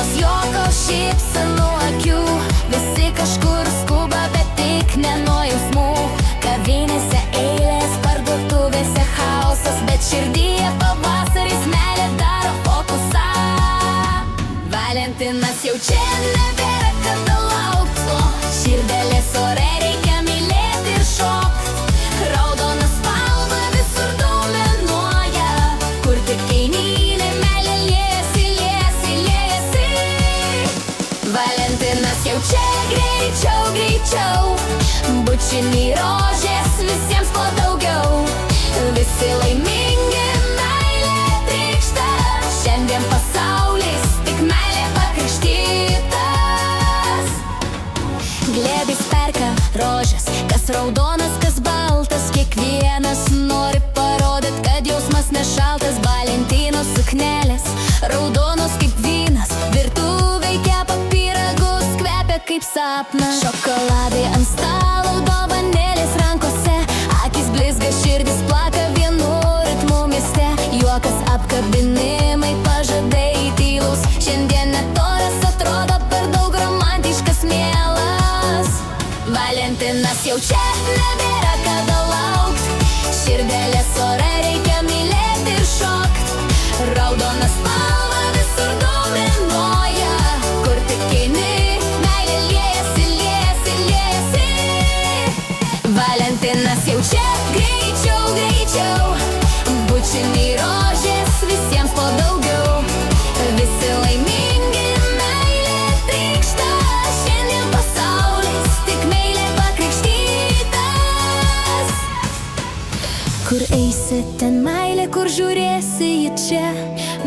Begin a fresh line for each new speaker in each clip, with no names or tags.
Dienos jokio šypsenų akių, visi kažkur skuba, bet tik ne nuo jausmų. Kavinėse eilės, parduotuvėse chaosas, bet širdyje pavasaris, meilė daro fokusą. Valentinas jau čia nebėra kada laukt, širdelės ore reikia mylėti ir šokt. Raudona spalva visur dominuoja, kur tik eini, meilė liejasi, liejasi, liejasi. Valentinas jau čia greičiau, greičiau, bučiniai rožės visiems kuo daugiau. Visi laimingi, meilė trykšta, šiandien pasaulis tik meilė pakrikštytas. Glėbis perka rožės, kas raudonas, kas baltas, kiekvienas nori parodyt, kad jausmas nešaltas. Valentino suknelės, raudonos kaip vynas, virtuvėj kepa pyragus, kvepia kaip sapnas. Šokoladai ant stalo, dovanėlės rankose, akis blizga, širdis plaka vienu ritmu mieste. Juokas, apkabinimai, pažadai tylus, šiandien net oras atrodo per daug romantiškas, mielas. Valentinas jau čia nebėra kada laukt, širdelės ore reikia mylėti ir šokt. Raudona spalva visur dominuoja, kur tik eini, meilė liejasi, liejasi, liejasi. Valentinas jau čia greičiau, greičiau, bučiniai rožės visiems po daugiau. Visi laimingi, meilė trykšta, šiandien pasaulis tik meilė pakrikštytas. Kur eisi, ten meilė, kur žiūrėsi į čia,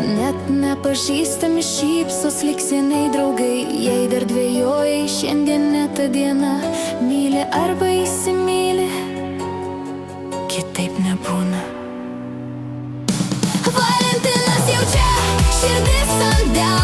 net nepažįstami šypsos lyg seniai draugai. Jei dar dvejojai, šiandien ne ta diena, myli arba įsimyli, kitaip nebūna. Valentinas jau čia, širdis ant delno.